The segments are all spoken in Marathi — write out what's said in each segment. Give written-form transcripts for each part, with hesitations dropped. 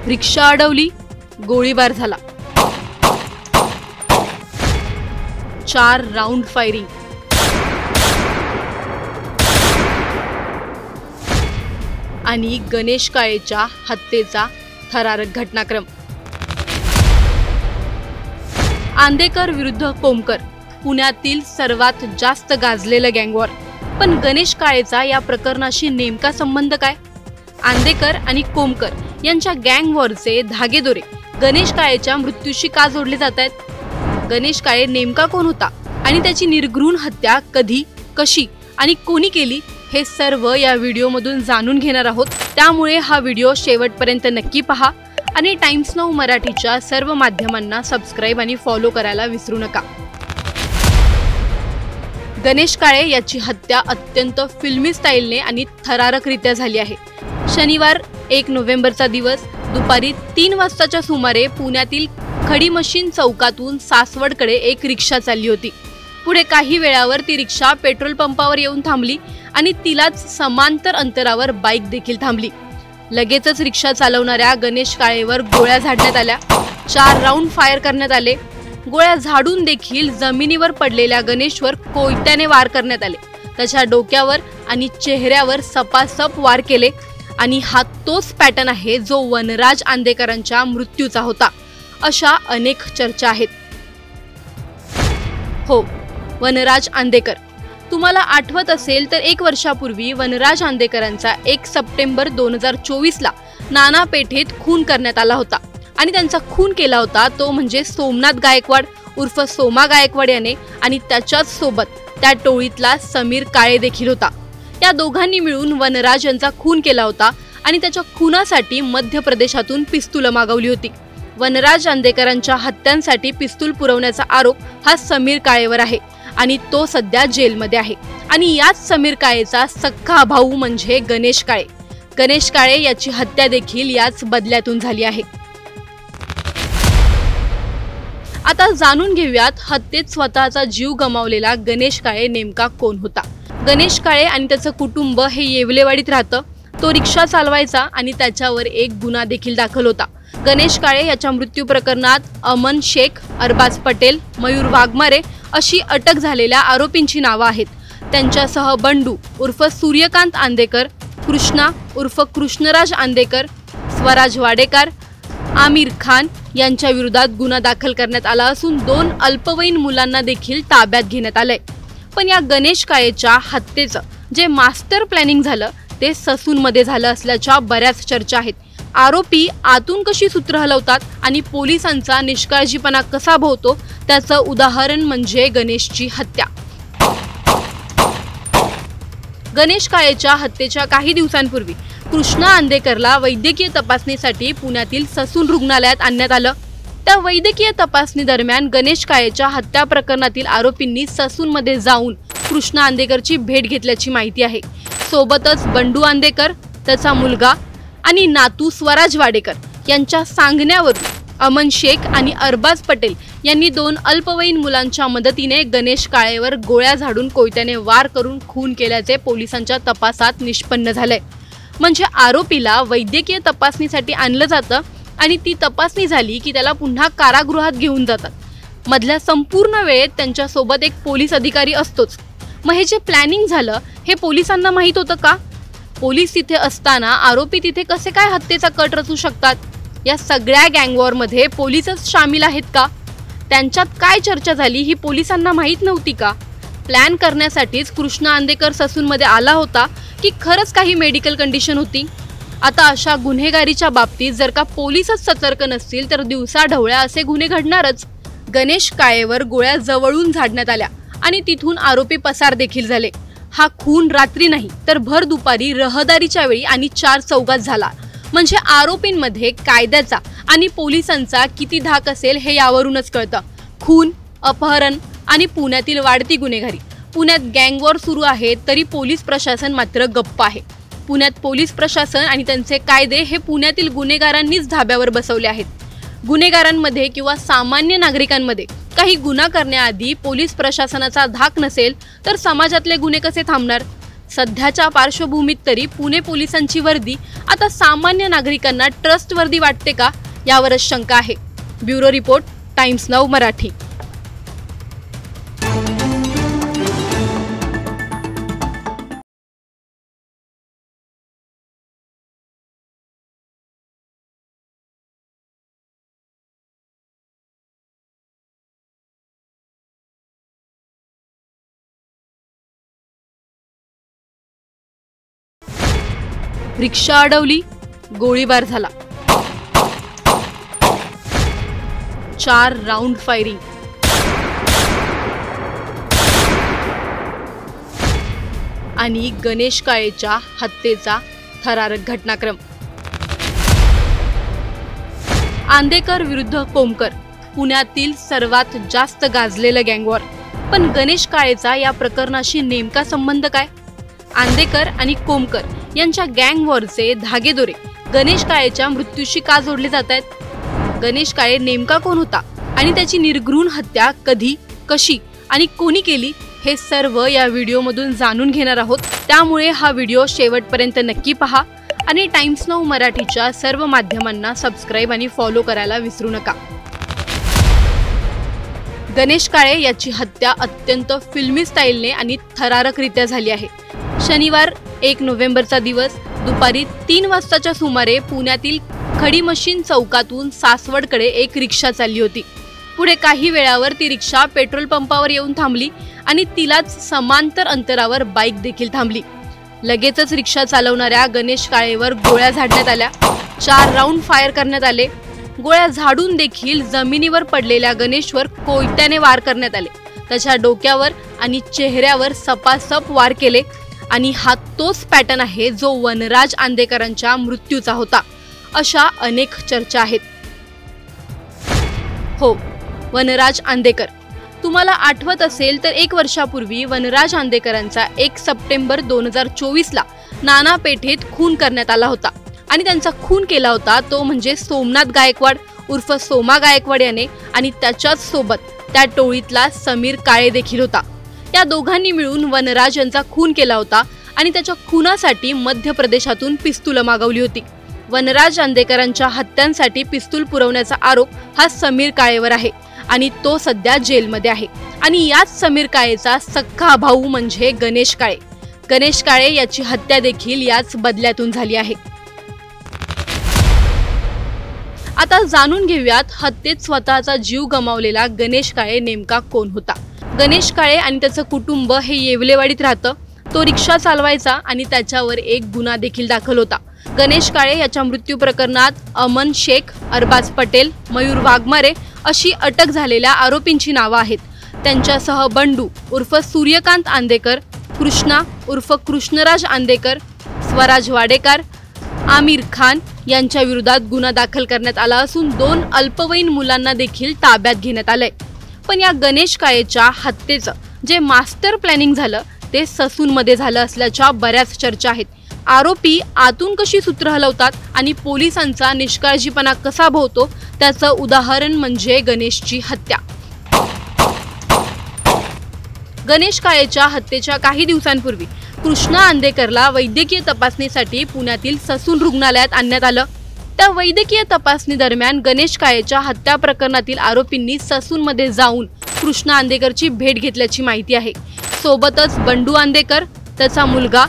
रिक्षा अडवली, गोळीबार झाला। 4 राऊंड फायरिंग। आणि गणेश काळेच्या हत्येचा थरारक घटनाक्रम। आंदेकर विरुद्ध कोमकर, पुण्यातील सर्वात जास्त गाजलेलं गँगवॉर। पण गणेश काळेचा या प्रकरणाशी नेमका संबंध काय? आंदेकर आणि कोमकर यांच्या गँगवॉरचे धागेदोरे गणेश काळेच्या मृत्यूशी का जोडले जात आहेत? गणेश काळे नेमका कोण होता आणि त्याची निर्घृण हत्या कधी, कशी आणि कोणी केली हे सर्व या व्हिडिओमधून जाणून घेणार आहोत। त्यामुळे हा व्हिडिओ शेवटपर्यंत नक्की पहा आणि टाइम्स नाऊ मराठीच्या सर्व माध्यमांना सबस्क्राइब आणि फॉलो करायला विसरू नका। गणेश काळे याची हत्या अत्यंत फिल्मी स्टाईलने आणि थरारकरित्या झाली आहे। शनिवार 1 नोव्हेंबरचा दिवस दुपारी 3 वाजताच्या सुमारे पुण्यातील खडी मशीन चौकातून सासवडकडे एक रिक्षा चालली होती। पुढे काही वेळावर ती रिक्षा पेट्रोल पंपावर येऊन थांबली आणि तिलाच समांतर अंतरावर बाईक देखील थांबली। लगेचच रिक्षा चालवणाऱ्या गणेश काळेवर गोळ्या झाडण्यात आल्या। 4 राऊंड फायर करण्यात आले। गोळ्या झाडून देखील जमिनीवर पडलेल्या गणेशवर कोयत्याने वार करण्यात आले। त्याच्या डोक्यावर आणि चेहऱ्यावर सपासप वार केले आणि हा तोच पॅटर्न आहे जो वनराज आंदेकरांच्या मृत्यूचा होता, अशा अनेक चर्चा आहेत। हो, वनराज आंदेकर। तुम्हाला आठवत असेल तर 1 वर्षापूर्वी वनराज आंदेकरांचा 1 सप्टेंबर 2024 ला नाना पेठेत खून करण्यात आला होता आणि त्यांचा खून केला होता तो म्हणजे सोमनाथ गायकवाड उर्फ सोमा गायकवाड याने आणि त्याच्याच सोबत त्या टोळीतला समीर काळे देखील होता। या दोघांनी मिळून वनराज यांचा खून केला होता आणि त्याच्या खुनासाठी मध्य प्रदेशातून पिस्तूल मागवली होती। वनराज आंदेकरांच्या हत्यांसाठी पिस्तूल पुरवण्याचा आरोप हा समीर काळेवर आहे आणि तो सध्या जेलमध्ये आहे। आणि याच समीर काळेचा सख्खा भाऊ म्हणजे गणेश काळे। गणेश काळे याची हत्या देखील याच बदल्यातून झाली आहे। आता जाणून घेऊयात हत्येत स्वतःचा जीव गमावलेला गणेश काळे नेमका कोण होता। गणेश काळे आणि त्याचं कुटुंब हे येवलेवाडीत राहतं। तो रिक्षा चालवायचा आणि त्याच्यावर एक गुन्हा देखील दाखल होता। गणेश काळे याच्या मृत्यू प्रकरणात अमन शेख, अरबाज पटेल, मयूर वाघमारे अशी अटक झालेल्या आरोपींची नावं आहेत। त्यांच्यासह बंडू उर्फ सूर्यकांत आंदेकर, कृष्णा उर्फ कृष्णराज आंदेकर, स्वराज वाडेकर, आमिर खान यांच्या विरोधात गुन्हा दाखल करण्यात आला असून 2 अल्पवयीन मुलांना देखील ताब्यात घेण्यात आलंय। पण या गणेश काळेच्या हत्येचं जे मास्टर प्लॅनिंग झालं ते ससूनमध्ये झालं असल्याच्या बऱ्याच चर्चा आहेत। आरोपी आतून कशी सूत्र हलवतात आणि पोलिसांचा निष्काळजीपणा कसा भोवतो त्याचं उदाहरण म्हणजे गणेशची हत्या। गणेश काळेच्या हत्येच्या काही दिवसांपूर्वी कृष्णा आंदेकरला वैद्यकीय तपासणीसाठी पुण्यातील ससून रुग्णालयात आणण्यात आलं। त्या वैद्यकीय तपासणी दरम्यान गणेश काळेच्या हत्या प्रकरणातील आरोपींनी ससूनमध्ये जाऊन कृष्णा आंदेकरची भेट घेतल्याची माहिती आहे। सोबतच बंडू आंदेकर, त्याचा मुलगा आणि नातू स्वराज वाडेकर यांच्या सांगण्यावरून अमन शेख आणि अरबाज पटेल यांनी 2 अल्पवयीन मुलांच्या मदतीने गणेश काळेवर गोळ्या झाडून कोयत्याने वार करून खून केल्याचे पोलिसांच्या तपासात निष्पन्न झालंय। म्हणजे आरोपीला वैद्यकीय तपासणीसाठी आणलं जातं आणि ती तपासणी झाली की त्याला पुन्हा कारागृहात घेऊन जातात। मधल्या संपूर्ण वेळेत त्यांच्या सोबत एक पोलीस अधिकारी असतोच। मग हे जे प्लॅनिंग झालं हे पोलिसांना माहित होतं का? पोलीस तिथे असताना आरोपी तिथे कसे काय हत्येचा कट रचू शकतात? या सगळ्या गँगवॉरमध्ये पोलीसच शामिल आहेत का? त्यांच्यात काय चर्चा झाली ही पोलिसांना माहित नव्हती का? प्लॅन करण्यासाठीच कृष्णा आंदेकर ससूनमध्ये आला होता की खरंच काही मेडिकल कंडिशन होती? आता अशा गुन्हेगारीच्या बाबतीत जर का पोलीसच सतर्क नसतील तर दिवसाढवळ्या असे गुन्हे घडणारच। गणेश काळेवर गोळ्या जवळून झाडण्यात आल्या आणि तिथून आरोपी पसार देखील झाले। हा खून रात्री नाही तर भर दुपारी रहदारीच्या वेळी आणि 4 चौकात झाला। म्हणजे आरोपींमध्ये कायद्याचा आणि पोलिसांचा किती धाक असेल हे यावरूनच कळतं। खून, अपहरण आणि पुण्यातील वाढती गुन्हेगारी। पुण्यात गँगवॉर सुरू आहे तरी पोलीस प्रशासन मात्र गप्प आहे। पुण्यात पोलीस प्रशासन आणि त्यांचे कायदे हे पुण्यातील गुन्हेगारांनीच धाब्यावर बसवले आहेत। गुन्हेगारांमध्ये किंवा सामान्य नागरिकांमध्ये काही गुन्हा करण्याआधी पोलीस प्रशासनाचा धाक नसेल तर समाजातले गुन्हे कसे थांबणार? सध्याच्या पार्श्वभूमीत तरी पुणे पोलिसांची वर्दी आता सामान्य नागरिकांना ट्रस्टवर्दी वाटते का, यावरच शंका आहे. Bureau report, Times Now Marathi. रिक्षा अडवली, गोळीबार झाला. 4 राऊंड फायरिंग. आणि गणेश काळेच्या हत्येचा थरारक घटनाक्रम. आंदेकर विरुद्ध कोमकर, पुण्यातील सर्वात जास्त गाजलेलं गँगवॉर. पण गणेश काळेचा या प्रकरणाशी नेमका संबंध काय? आंदेकर आणि कोमकर यांच्या गँगवॉरचे धागेदोरे गणेश काळेच्या मृत्यूशी का जोडले जात आहेत? गणेश काळे नेमका कोण होता आणि त्याची निर्घृण हत्या कधी, कशी आणि कोणी केली, हे सर्व या व्हिडिओमधून जाणून घेणार आहोत. त्यामुळे हा व्हिडिओ शेवटपर्यंत नक्की पहा आणि टाइम्स नाऊ मराठीच्या सर्व माध्यमांना सबस्क्राईब आणि फॉलो करायला विसरू नका. गणेश काळे याची हत्या अत्यंत फिल्मी स्टाईलने आणि थरारकरित्या झाली आहे. शनिवार 1 नोव्हेंबरचा दिवस दुपारी 3 वाजताच्या सुमारे पुण्यातील खडी मशीन चौकातून सासवडकडे एक रिक्षा चालली होती. पुढे काही वेळावर ती रिक्षा पेट्रोल पंपावर येऊन थांबली आणि तिलाच समांतर अंतरावर बाईक देखील थांबली. लगेचच रिक्षा चालवणाऱ्या गणेश काळेवर गोळ्या झाडण्यात आल्या. 4 राऊंड फायर करण्यात आले. गोळ्या झाडून देखील जमिनीवर पडलेल्या गणेशवर कोयत्याने वार करण्यात आले. त्याच्या डोक्यावर आणि चेहऱ्यावर सपासप वार केले. आणि हा तोच पॅटर्न आहे जो वनराज आंदेकरांच्या मृत्यूचा होता, अशा अनेक चर्चा आहेत. हो, वनराज आंदेकर. तुम्हाला आठवत असेल तर 1 वर्षापूर्वी वनराज आंदेकरांचा 1 सप्टेंबर 2024ला नाना पेठेत खून करण्यात आला होता. आणि त्यांचा खून केला होता तो म्हणजे सोमनाथ गायकवाड उर्फ सोमा गायकवाड याने. आणि त्याच्याच सोबत त्या टोळीतला समीर काळे देखील होता. या दोघांनी मिळून वनराज यांचा खून केला होता आणि त्याच्या खुनासाठी मध्य प्रदेशातून पिस्तूल मागवली होती. वनराज आंदेकरांच्या हत्यांसाठी पिस्तूल पुरवण्याचा आरोप हा समीर काळेवर आहे आणि तो सध्या जेलमध्ये आहे. आणि याच समीर काळेचा सख्खा भाऊ म्हणजे गणेश काळे. गणेश काळे याची हत्या देखील याच बदल्यातून झाली आहे. आता जाणून घेऊयात हत्येत स्वतःचा जीव गमावलेला गणेश काळे नेमका कोण होता. गणेश काळे आणि त्याचं कुटुंब हे येवलेवाडीत राहतं. तो रिक्षा चालवायचा आणि त्याच्यावर एक गुन्हा देखील दाखल होता. गणेश काळे याच्या मृत्यू प्रकरणात अमन शेख, अरबाज पटेल, मयूर वाघमारे अशी अटक झालेल्या आरोपींची नावं आहेत. त्यांच्यासह बंडू उर्फ सूर्यकांत आंदेकर, कृष्णा उर्फ कृष्णराज आंदेकर, स्वराज वाडेकर, आमिर खान यांच्या विरोधात गुन्हा दाखल करण्यात आला असून 2 अल्पवयीन मुलांना देखील ताब्यात घेण्यात आलंय. पण या गणेश काळेच्या हत्येचं जे मास्टर प्लॅनिंग झालं ते ससूनमध्ये झालं असल्याच्या बऱ्याच चर्चा आहेत. आरोपी आतून कशी सूत्र हलवतात आणि पोलिसांचा निष्काळजीपणा कसा भोवतो त्याचं उदाहरण म्हणजे गणेशची हत्या. गणेश काळेच्या हत्येच्या काही दिवसांपूर्वी कृष्णा आंदेकरला वैद्यकीय तपासणीसाठी पुण्यातील ससून रुग्णालयात आणण्यात आलं. त्या वैद्यकीय तपासणी दरम्यान गणेश काळेच्या हत्या प्रकरणातील आरोपींनी ससूनमध्ये जाऊन कृष्णा आंदेकरची भेट घेतल्याची माहिती आहे. सोबतच बंडू आंदेकर, त्याचा मुलगा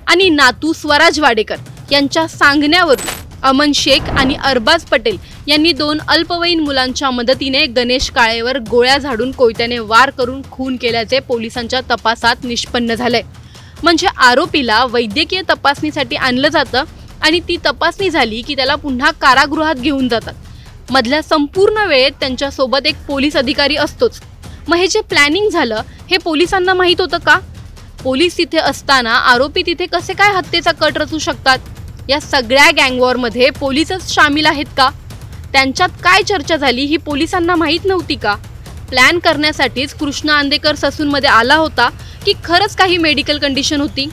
आणि नातू स्वराज वाडेकर यांच्या सांगण्यावरून अमन शेख आणि अरबाज पटेल यांनी 2 अल्पवयीन मुलांच्या मदतीने गणेश काळेवर गोळ्या झाडून कोयत्याने वार करून खून केल्याचे पोलिसांच्या तपासात निष्पन्न झाले. म्हणजे आरोपीला वैद्यकीय तपासणीसाठी आणलं जातं आणि ती तपासणी झाली की त्याला पुन्हा कारागृहात घेऊन जातात. मधल्या संपूर्ण वेळेत त्यांच्या सोबत एक पोलीस अधिकारी असतोच. मग हे जे प्लॅनिंग झालं हे पोलिसांना माहित होतं का? पोलीस तिथे असताना आरोपी तिथे कसे काय हत्येचा कट रचू शकतात? या सगळ्या गँगवॉरमध्ये पोलीसच शामिल आहेत का? त्यांच्यात काय चर्चा झाली ही पोलिसांना माहित नव्हती का? प्लॅन करण्यासाठीच कृष्णा आंदेकर ससूनमध्ये आला होता की खरंच काही मेडिकल कंडिशन होती?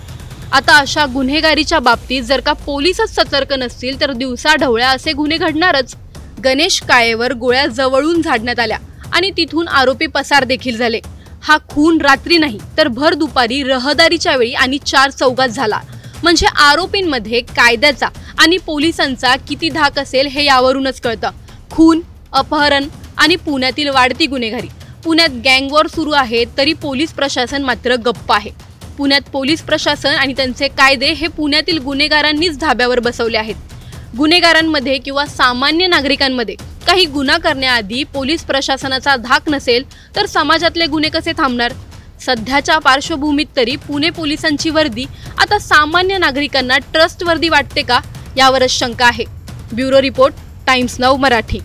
आता अशा गुन्हेगारीच्या बाबतीत जर का पोलीसच सतर्क नसतील तर दिवसाढवळ्या असे गुन्हे घडणारच. गणेश काळेवर गोळ्या जवळून झाडण्यात आल्या आणि तिथून आरोपी पसार देखील झाले. हा खून रात्री नाही तर भर दुपारी रहदारीच्या वेळी आणि 4 चौघात झाला. म्हणजे आरोपींमध्ये कायद्याचा आणि पोलिसांचा किती धाक असेल हे यावरूनच कळतं. खून, अपहरण आणि पुण्यातील वाढती गुन्हेगारी. पुण्यात गँगवॉर सुरू आहे तरी पोलीस प्रशासन मात्र गप्प आहे. पुण्यात पोलीस प्रशासन आणि त्यांचे कायदे हे पुण्यातील गुन्हेगारांनीच धाब्यावर बसवले आहेत. गुन्हेगारांमध्ये किंवा सामान्य नागरिकांमध्ये काही गुन्हा करण्याआधी पोलीस प्रशासनाचा धाक नसेल तर समाजातले गुन्हे कसे थांबणार? सध्याच्या पार्श्वभूमीत तरी पुणे पोलिसांची वर्दी आता सामान्य नागरिकांना ट्रस्टवर्दी वाटते का, यावरच शंका आहे. Bureau report, Times Now Marathi.